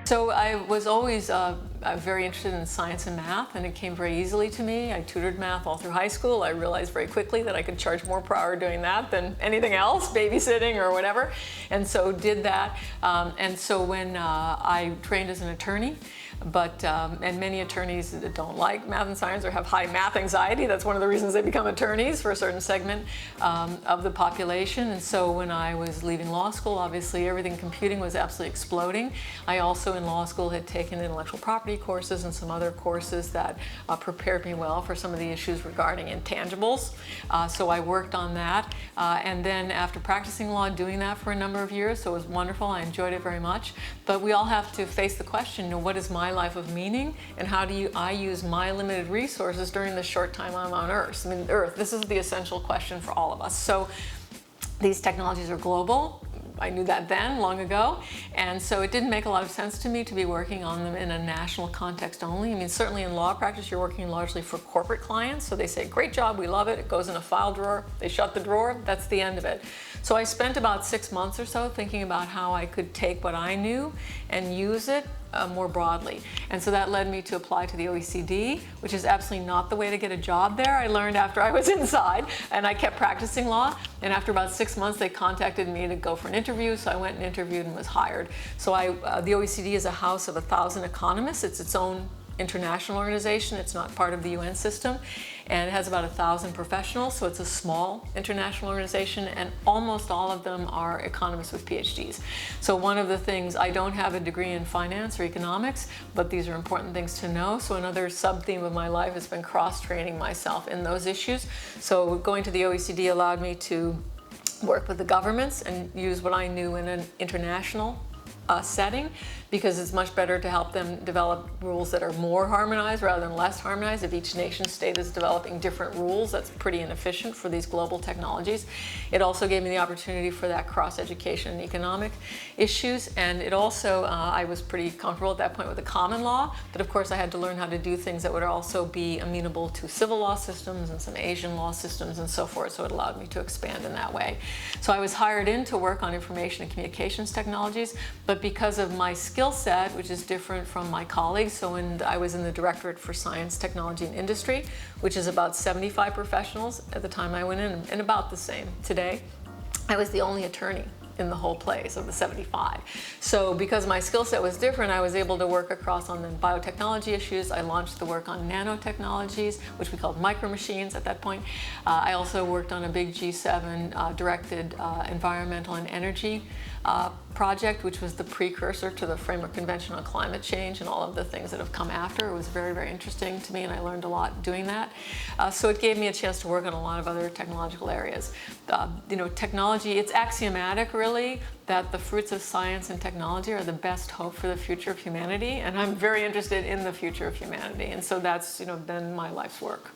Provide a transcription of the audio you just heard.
So I was always very interested in science and math, and it came very easily to me. I tutored math all through high school. I realized very quickly that I could charge more per hour doing that than anything else, babysitting or whatever, and so did that. And so when I trained as an attorney, and many attorneys that don't like math and science or have high math anxiety, that's one of the reasons they become attorneys for a certain segment of the population. And so when I was leaving law school, obviously everything computing was absolutely exploding. I also in law school had taken intellectual property courses and some other courses that prepared me well for some of the issues regarding intangibles. So I worked on that. And then after practicing law, doing that for a number of years, so it was wonderful. I enjoyed it very much. But we all have to face the question, what is my life of meaning, and how do I use my limited resources during the short time I'm on Earth? This is the essential question for all of us. So these technologies are global. I knew that then, long ago, and so it didn't make a lot of sense to me to be working on them in a national context only. Certainly in law practice, you're working largely for corporate clients, so they say, great job, we love it, it goes in a file drawer, they shut the drawer, that's the end of it. So I spent about 6 months or so thinking about how I could take what I knew and use it more broadly. And so that led me to apply to the OECD, which is absolutely not the way to get a job there. I learned after I was inside, and I kept practicing law. And after about 6 months, they contacted me to go for an interview. So I went and interviewed and was hired. So the OECD is a house of 1,000 economists. It's its own international organization. It's not part of the UN system, and it has about 1,000 professionals, so it's a small international organization, and almost all of them are economists with PhDs. So one of the things, I don't have a degree in finance or economics, but these are important things to know. So another sub-theme of my life has been cross-training myself in those issues. So going to the OECD allowed me to work with the governments and use what I knew in an international setting, because it's much better to help them develop rules that are more harmonized rather than less harmonized. If each nation state is developing different rules, that's pretty inefficient for these global technologies. It also gave me the opportunity for that cross-education and economic issues, and it also, I was pretty comfortable at that point with the common law, but of course I had to learn how to do things that would also be amenable to civil law systems and some Asian law systems and so forth, so it allowed me to expand in that way. So I was hired in to work on information and communications technologies, but because of my skill set, which is different from my colleagues, so when I was in the Directorate for Science, Technology, and Industry, which is about 75 professionals at the time I went in, and about the same today, I was the only attorney in the whole place of the 75. So because my skill set was different, I was able to work across on the biotechnology issues. I launched the work on nanotechnologies, which we called micromachines at that point. I also worked on a big G7 directed environmental and energy project, which was the precursor to the Framework Convention on Climate Change and all of the things that have come after. It was very, very interesting to me, and I learned a lot doing that. So it gave me a chance to work on a lot of other technological areas. Technology, it's axiomatic, really, that the fruits of science and technology are the best hope for the future of humanity, and I'm very interested in the future of humanity, and so that's been my life's work.